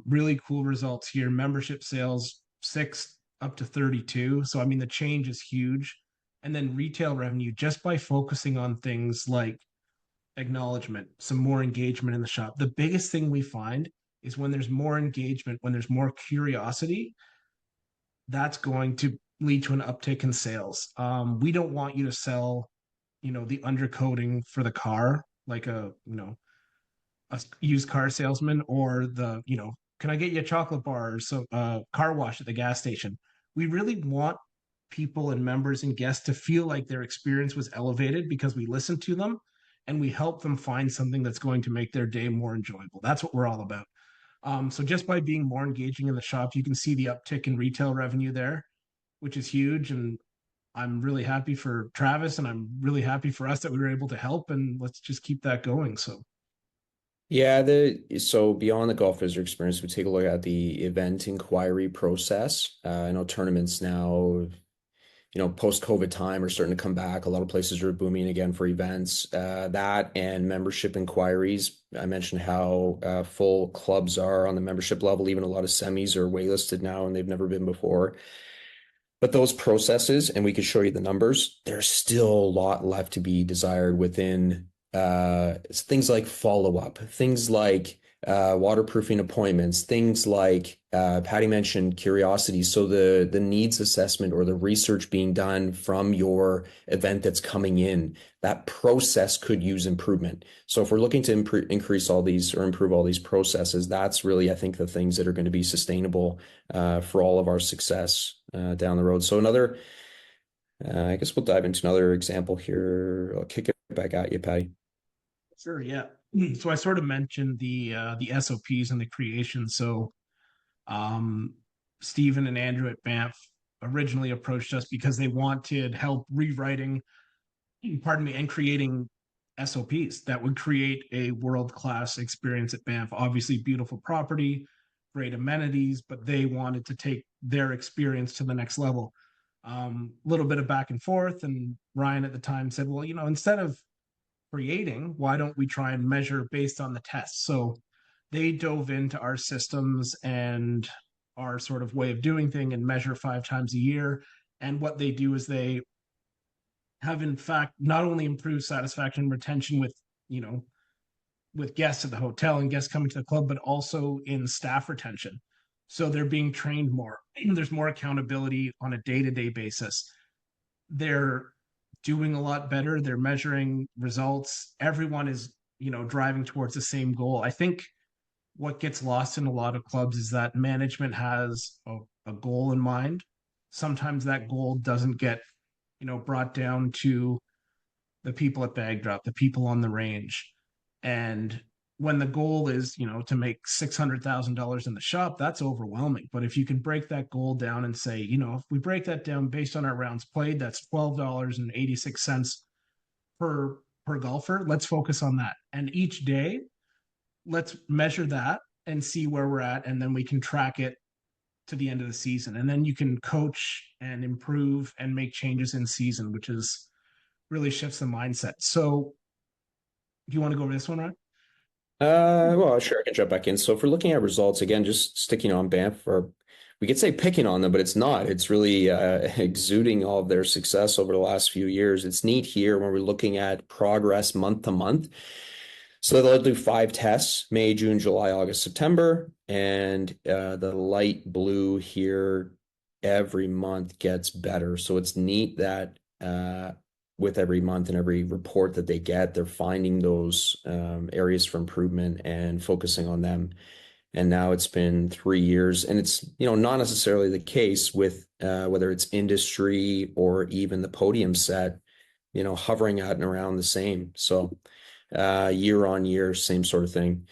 Really cool results here. Membership sales 6 up to 32. So, I mean, the change is huge. And then retail revenue, just by focusing on things like acknowledgement, some more engagement in the shop. The biggest thing we find is when there's more engagement, when there's more curiosity, that's going to lead to an uptick in sales. We don't want you to sell, the undercoating for the car, like a used car salesman, or can I get you a chocolate bar or so car wash at the gas station. We really want people and members and guests to feel like their experience was elevated because we listen to them and we help them find something that's going to make their day more enjoyable. That's what we're all about. So just by being more engaging in the shop, you can see the uptick in retail revenue there, which is huge. And I'm really happy for Travis, and I'm really happy for us that we were able to help, and let's just keep that going. So yeah, so beyond the golf visitor experience, we take a look at the event inquiry process. I know tournaments now, post-COVID time are starting to come back. A lot of places are booming again for events. That and membership inquiries. I mentioned how full clubs are on the membership level. Even a lot of semis are waitlisted now, and they've never been before. But those processes, and we could show you the numbers, there's still a lot left to be desired within things like follow-up, things like waterproofing appointments, things like Patty mentioned curiosity. So the needs assessment or the research being done from your event that's coming in, that process could use improvement. So if we're looking to increase all these or improve all these processes, that's really, I think, the things that are going to be sustainable for all of our success down the road. So I guess we'll dive into another example here. I'll kick it back at you, Patty. Sure, yeah. So I sort of mentioned the SOPs and the creation. So Stephen and Andrew at Banff originally approached us because they wanted help rewriting, and creating SOPs that would create a world-class experience at Banff. Obviously, beautiful property, great amenities, but they wanted to take their experience to the next level. Little bit of back and forth, and Ryan at the time said, well, instead of creating, why don't we try and measure based on the tests? So they dove into our systems and our sort of way of doing thing and measure 5 times a year. And what they do is they have, in fact, not only improved satisfaction and retention with guests at the hotel and guests coming to the club, but also in staff retention. So they're being trained more. There's more accountability on a day-to-day basis. They're doing a lot better. They're measuring results. Everyone is, driving towards the same goal. I think what gets lost in a lot of clubs is that management has a goal in mind. Sometimes that goal doesn't get, brought down to the people at bag drop, the people on the range. And when the goal is, to make $600,000 in the shop, that's overwhelming. But if you can break that goal down and say, if we break that down based on our rounds played, that's $12.86 per golfer. Let's focus on that. And each day, let's measure that and see where we're at, and then we can track it to the end of the season. And then you can coach and improve and make changes in season, which is really shifts the mindset. So do you want to go over this one, Ryan? Well, sure, I can jump back in. So if we're looking at results again, just sticking on Banff, or we could say picking on them, but it's not. It's really exuding all of their success over the last few years. It's neat here when we're looking at progress month to month. So they'll do 5 tests: May, June, July, August, September, and the light blue here every month gets better. So it's neat that with every month and every report that they get, they're finding those areas for improvement and focusing on them. And now it's been 3 years, and it's not necessarily the case with whether it's industry or even the podium set, hovering at and around the same. So year on year, same sort of thing.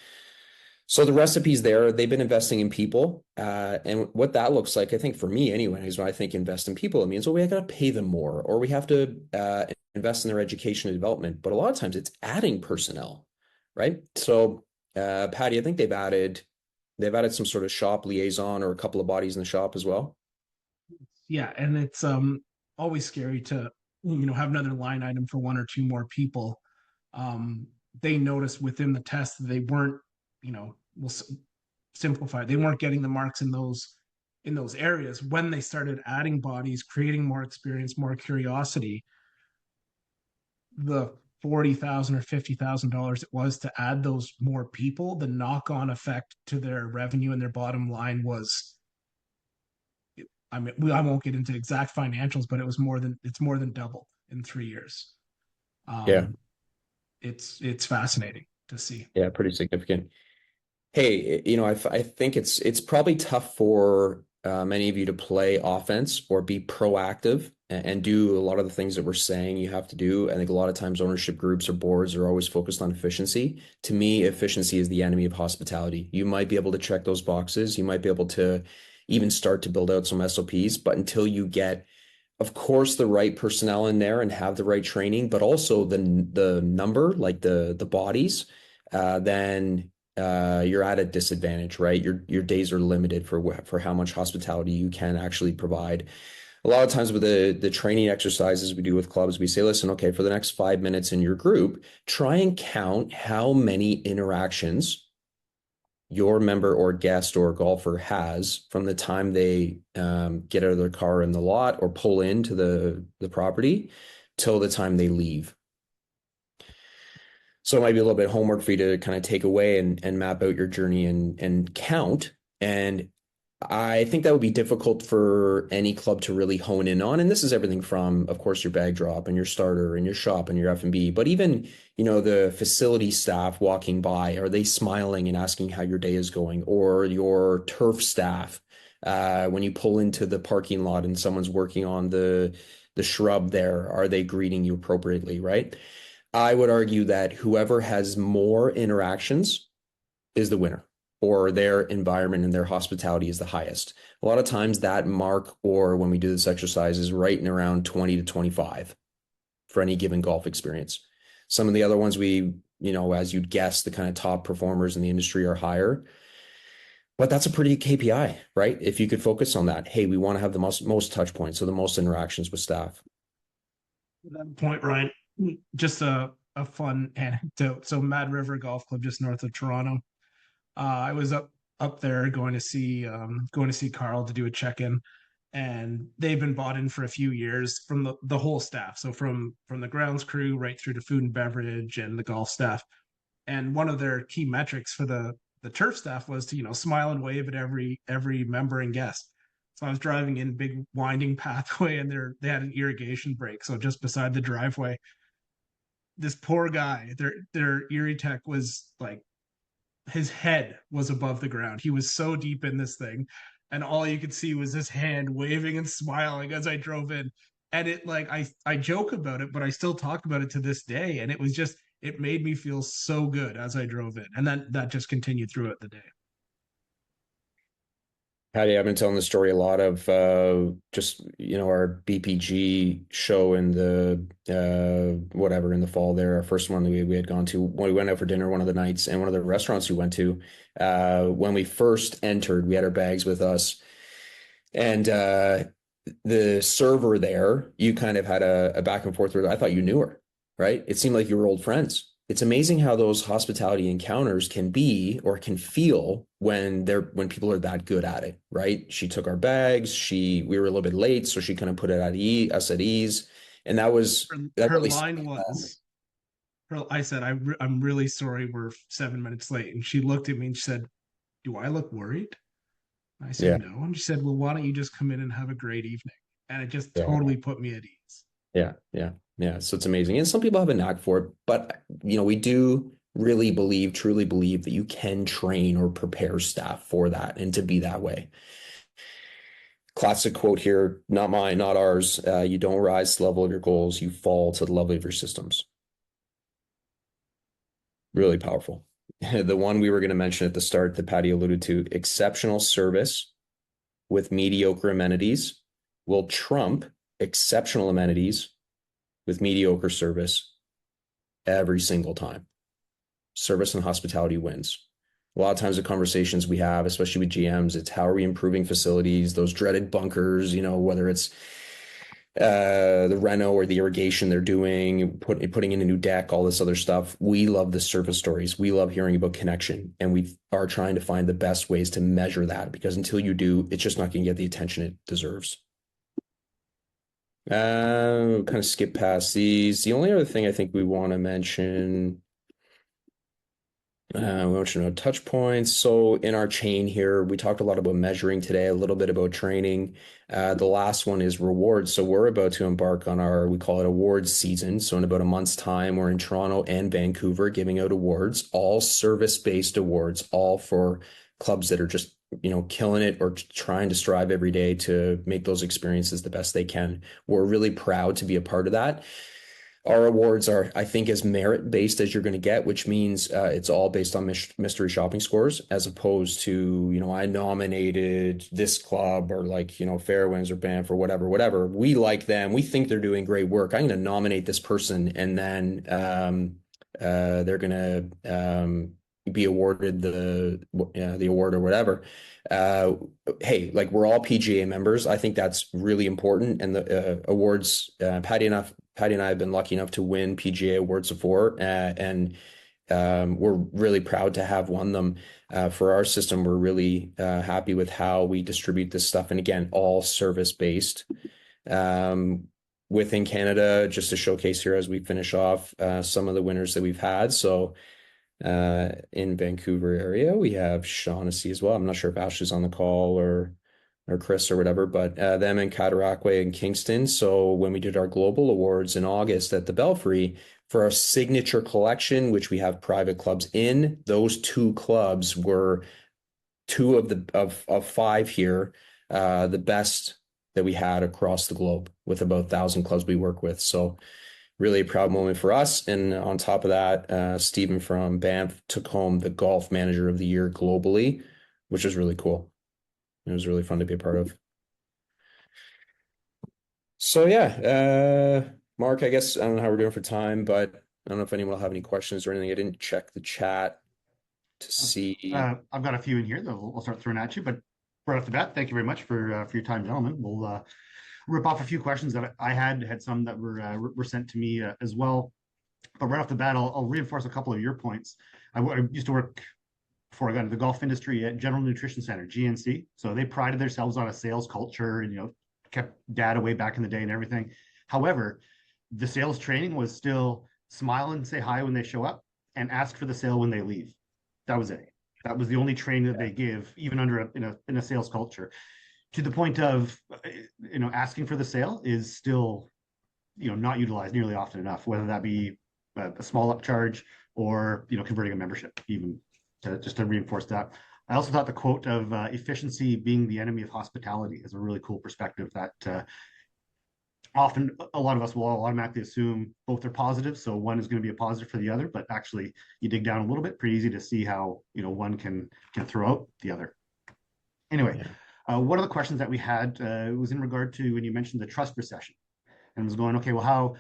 So the recipe's there. They've been investing in people. And what that looks like, I think for me anyway, is when I think invest in people, it means, well, we got to pay them more, or we have to invest in their education and development. But a lot of times it's adding personnel, right? So Patty, I think they've added some sort of shop liaison or a couple of bodies in the shop as well. Yeah, and it's always scary to have another line item for 1 or 2 more people. They noticed within the test that they weren't, we'll simplify, they weren't getting the marks in those areas. When they started adding bodies, creating more experience, more curiosity, the $40,000 or $50,000 it was to add those more people, the knock-on effect to their revenue and their bottom line was, I mean, I won't get into exact financials, but it's more than double in 3 years. Yeah. It's fascinating to see. Yeah, pretty significant. Hey, I think it's probably tough for many of you to play offense or be proactive and do a lot of the things that we're saying you have to do. I think a lot of times ownership groups or boards are always focused on efficiency. To me, efficiency is the enemy of hospitality. You might be able to check those boxes. You might be able to even start to build out some SOPs, but until you get, of course, the right personnel in there and have the right training, but also the number, like the bodies, then you're at a disadvantage, right? Your days are limited for how much hospitality you can actually provide. A lot of times with the training exercises we do with clubs, we say, listen, okay, for the next 5 minutes in your group, try and count how many interactions your member or guest or golfer has from the time they get out of their car in the lot or pull into the property till the time they leave. So it might be a little bit of homework for you to kind of take away and map out your journey and count. And I think that would be difficult for any club to really hone in on. And this is everything from, of course, your bag drop and your starter and your shop and your F&B, but even, the facility staff walking by, are they smiling and asking how your day is going? Or your turf staff, when you pull into the parking lot and someone's working on the shrub there, are they greeting you appropriately, right? I would argue that whoever has more interactions is the winner, or their environment and their hospitality is the highest. A lot of times that mark, or when we do this exercise, is right in around 20 to 25 for any given golf experience. Some of the other ones as you'd guess, the kind of top performers in the industry are higher. But that's a pretty KPI, right? If you could focus on that, hey, we want to have the most touch points, so the most interactions with staff. That point, Ryan, just a fun anecdote. So Mad River Golf Club, just north of Toronto. I was up there going to see Carl to do a check-in, and they've been bought in for a few years from the whole staff. So from the grounds crew right through to food and beverage and the golf staff. And one of their key metrics for the turf staff was to smile and wave at every member and guest. So I was driving in big winding pathway, and they had an irrigation break. So just beside the driveway, this poor guy, their Erie Tech was like, his head was above the ground. He was so deep in this thing, and all you could see was his hand waving and smiling as I drove in. And it, like, I joke about it, but I still talk about it to this day. And it was just, it made me feel so good as I drove in, and then that just continued throughout the day. Patty, I've been telling the story a lot of just our BPG show in the whatever in the fall there. Our first one that we had gone to when we went out for dinner one of the nights, and one of the restaurants we went to when we first entered, we had our bags with us, and the server there, you kind of had a back and forth with her. I thought you knew her, right? It seemed like you were old friends. It's amazing how those hospitality encounters can be or can feel when people are that good at it, right? She took our bags. We were a little bit late, so she kind of put us at ease, and that Her really line was, I said, I'm really sorry we're 7 minutes late. And she looked at me and she said, "Do I look worried?" I said, yeah, "No." And she said, "Well, why don't you just come in and have a great evening?" And it just yeah, totally put me at ease. yeah, yeah, yeah. So it's amazing, and some people have a knack for it, but we do really truly believe that you can train or prepare staff for that and to be that way. Classic quote here, not mine, not ours. You don't rise to the level of your goals, you fall to the level of your systems. Really powerful. The one we were going to mention at the start that Patty alluded to, exceptional service with mediocre amenities will trump exceptional amenities with mediocre service every single time. Service and hospitality wins. A lot of times the conversations we have, especially with GMs, it's how are we improving facilities, those dreaded bunkers, whether it's the reno or the irrigation they're doing, putting in a new deck, all this other stuff. We love the service stories. We love hearing about connection, and we are trying to find the best ways to measure that, because until you do, it's just not going to get the attention it deserves. Kind of skip past these. The only other thing I think we want to mention, we mentioned touch points. So in our chain here, we talked a lot about measuring today, a little bit about training. The last one is rewards. So we're about to embark on we call it awards season. So in about a month's time, we're in Toronto and Vancouver giving out awards, all service-based awards, all for clubs that are just, killing it or trying to strive every day to make those experiences the best they can. We're really proud to be a part of that. Our awards are, I think, as merit-based as you're going to get, which means it's all based on mystery shopping scores, as opposed to, I nominated this club, or like, Fairwinds or Banff or whatever. We like them. We think they're doing great work. I'm going to nominate this person, and then they're going to be awarded the award or whatever. Hey, like, we're all PGA members. I think that's really important. And the awards, Patty and I have been lucky enough to win PGA awards before, and we're really proud to have won them. For our system, we're really happy with how we distribute this stuff. And again, all service based. Within Canada, just to showcase here as we finish off some of the winners that we've had. So in Vancouver area, we have Shaughnessy as well. I'm not sure if Ashley's on the call or Chris or whatever, but them in Cataraqui and Kingston. So when we did our global awards in August at the Belfry for our signature collection, which we have private clubs in, those two clubs were two of five here, the best that we had across the globe, with about 1,000 clubs we work with. So really a proud moment for us. And on top of that, Stephen from Banff took home the Golf Manager of the Year globally, which was really cool. It was really fun to be a part of. So yeah, Mark, I guess I don't know how we're doing for time, but I don't know if anyone will have any questions or anything. I didn't check the chat to see. I've got a few in here that we'll start throwing at you, but right off the bat, thank you very much for your time, gentlemen. We'll rip off a few questions that I had some that were sent to me as well. But right off the bat, I'll reinforce a couple of your points. I used to work before I got into the golf industry at General Nutrition Center, GNC. So they prided themselves on a sales culture and, kept data way back in the day and everything. However, the sales training was still smile and say hi when they show up and ask for the sale when they leave. That was it. That was the only training that they give, even under in a sales culture. to the point of asking for the sale is still not utilized nearly often enough, whether that be a small upcharge or converting a membership, even just to reinforce that. I also thought the quote of efficiency being the enemy of hospitality is a really cool perspective that often a lot of us will automatically assume both are positive, so one is going to be a positive for the other, but actually you dig down a little bit, pretty easy to see how one can throw out the other. Anyway, Yeah. one of the questions that we had was in regard to when you mentioned the trust recession, and was going, okay, well,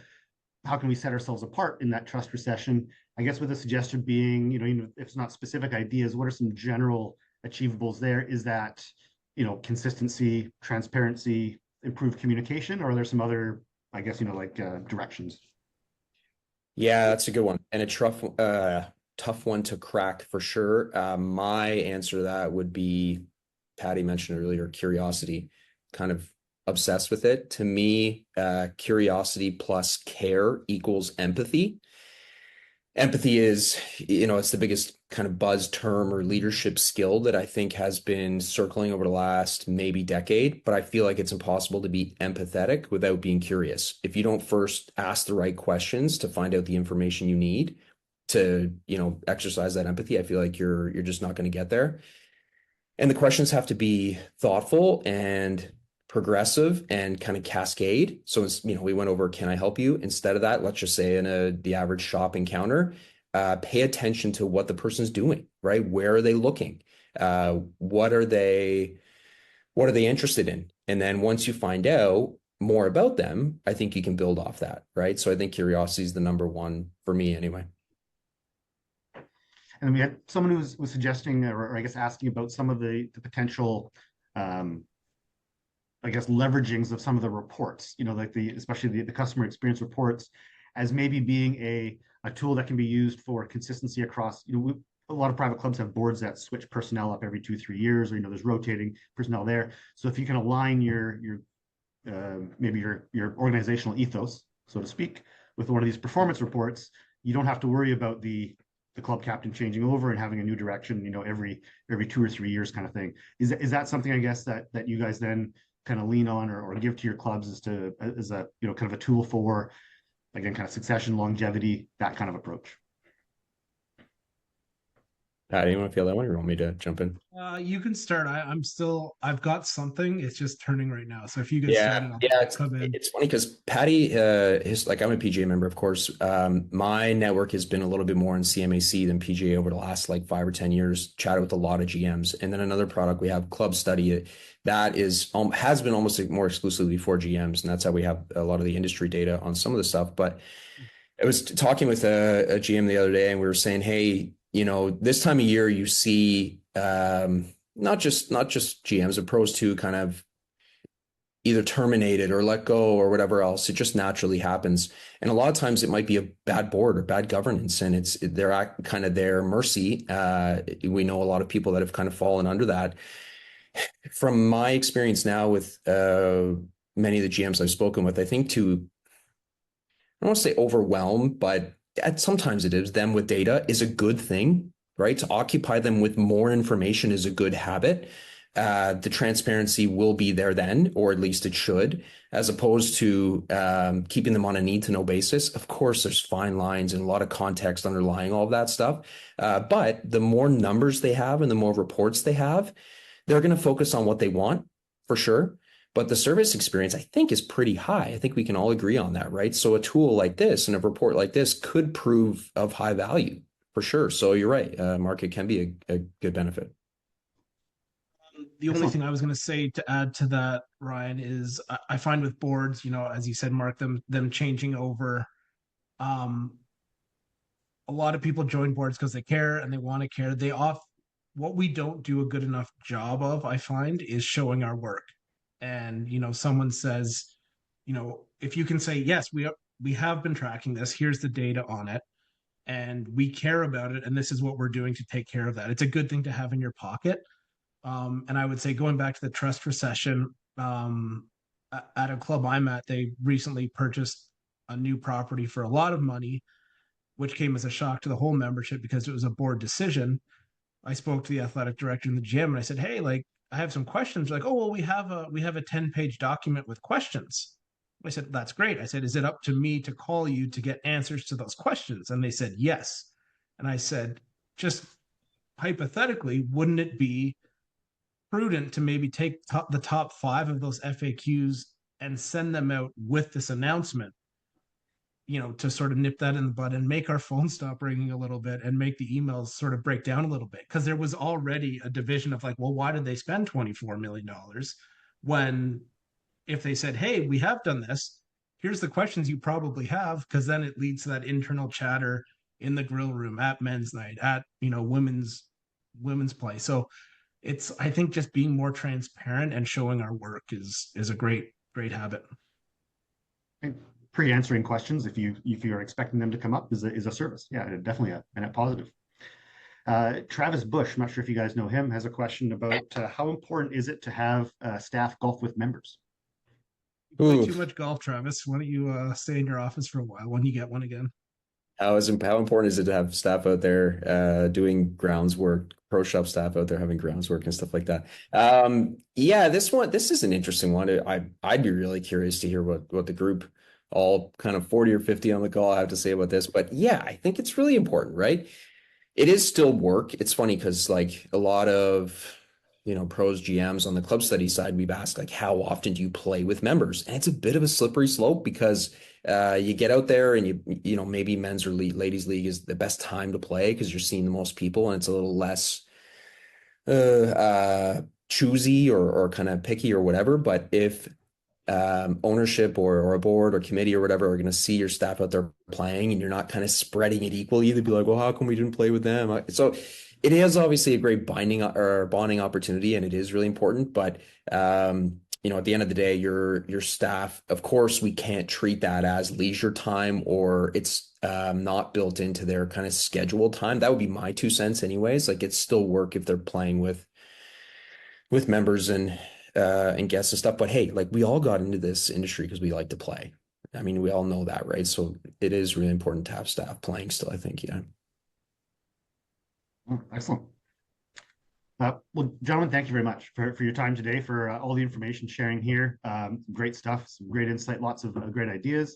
how can we set ourselves apart in that trust recession? I guess with the suggestion being, even if it's not specific ideas, what are some general achievables there? Is that, consistency, transparency, improved communication, or are there some other, I guess, directions? Yeah, that's a good one. And a tough one to crack for sure. My answer to that would be, Patty mentioned earlier, curiosity. Kind of obsessed with it. To me, curiosity plus care equals empathy. Empathy is, it's the biggest kind of buzz term or leadership skill that I think has been circling over the last maybe decade, but I feel like it's impossible to be empathetic without being curious. If you don't first ask the right questions to find out the information you need to, exercise that empathy, I feel like you're just not going to get there. And the questions have to be thoughtful and progressive and kind of cascade. So, we went over, can I help you? Instead of that, let's just say in the average shop encounter, pay attention to what the person's doing, right? Where are they looking? What are they interested in? And then once you find out more about them, I think you can build off that, right? So I think curiosity is the number one for me anyway. And we had someone who was suggesting, or I guess asking about some of the potential, I guess, leveragings of some of the reports, like especially the customer experience reports, as maybe being a tool that can be used for consistency across, a lot of private clubs have boards that switch personnel up every 2-3 years, or there's rotating personnel there. So if you can align your maybe your organizational ethos, so to speak, with one of these performance reports, you don't have to worry about the club captain changing over and having a new direction, every 2 or 3 years kind of thing. Is that something, I guess, that you guys then kind of lean on or give to your clubs as a kind of a tool for, again, kind of succession, longevity, that kind of approach? Patty, you want to feel that one, or you want me to jump in? You can start. I've got something. It's just turning right now. So if you get Yeah, started, I'll yeah, come in. it's funny because Patty, like I'm a PGA member, of course. My network has been a little bit more in CMAC than PGA over the last like 5 or 10 years. Chatted with a lot of GMs, and then another product we have, Club Study, that has been almost more exclusively for GMs, and that's how we have a lot of the industry data on some of the stuff. But I was talking with a GM the other day, and we were saying, hey, this time of year you see not just GMs, but pros too, kind of either terminated or let go or whatever else. It just naturally happens. And a lot of times it might be a bad board or bad governance, and they're at kind of their mercy. We know a lot of people that have kind of fallen under that. From my experience now with many of the GMs I've spoken with, I think I don't want to say overwhelm, but sometimes it is, them with data is a good thing, right? To occupy them with more information is a good habit. The transparency will be there then, or at least it should, as opposed to keeping them on a need to know basis. Of course, there's fine lines and a lot of context underlying all of that stuff. But the more numbers they have and the more reports they have, they're going to focus on what they want for sure. But the service experience, I think, is pretty high. I think we can all agree on that, right? So a tool like this and a report like this could prove of high value for sure. So you're right, Mark, it can be a good benefit. The only Excellent. thing I was going to say to add to that, Ryan, is I find with boards, as you said, Mark, them changing over. Um, a lot of people join boards because they care and they want to care. What we don't do a good enough job of, I find, is showing our work. And someone says, if you can say, yes, we have been tracking this. Here's the data on it, and we care about it, and this is what we're doing to take care of that. It's a good thing to have in your pocket. And I would say, going back to the trust recession, at a club I'm at, they recently purchased a new property for a lot of money, which came as a shock to the whole membership because it was a board decision. I spoke to the athletic director and the gym, and I said, hey, like, I have some questions. Like, oh well, we have a 10-page document with questions. I said, that's great. I said, is it up to me to call you to get answers to those questions? And they said yes. And I said, just hypothetically, wouldn't it be prudent to maybe take the top five of those FAQs and send them out with this announcement, to sort of nip that in the bud and make our phone stop ringing a little bit and make the emails sort of break down a little bit. Because there was already a division of like, well, why did they spend $24 million when if they said, hey, we have done this, here's the questions you probably have, because then it leads to that internal chatter in the grill room at men's night, at women's play. So it's, I think, just being more transparent and showing our work is a great habit. Pre-answering questions, if you're expecting them to come up, is a service. Yeah, definitely a net positive. Travis Bush, I'm not sure if you guys know him, has a question about how important is it to have staff golf with members? You play too much golf, Travis. Why don't you stay in your office for a while when you get one again? How important is it to have staff out there doing grounds work, pro shop staff out there having grounds work and stuff like that? Yeah, this is an interesting one. I'd be really curious to hear what the group, all kind of 40 or 50 on the call, have to say about this. But yeah, I think it's really important, right? It is still work. It's funny because like a lot of pros, GMs on the club study side, we've asked like, how often do you play with members? And it's a bit of a slippery slope because you get out there and maybe men's or ladies league is the best time to play because you're seeing the most people and it's a little less choosy or kind of picky or whatever. But if ownership or a board or committee or whatever are going to see your staff out there playing and you're not kind of spreading it equally, they'd be like, well, how come we didn't play with them? So it is obviously a great binding or bonding opportunity, and it is really important. But at the end of the day, your staff, of course, we can't treat that as leisure time or it's not built into their kind of scheduled time. That would be my 2 cents, anyways. Like it's still work if they're playing with members and guests and stuff. But hey, like we all got into this industry because we like to play. I mean, we all know that, right? So it is really important to have staff playing still, I think. Yeah. Oh, excellent. Well, gentlemen, thank you very much for your time today, for all the information sharing here. Great stuff, some great insight, lots of great ideas.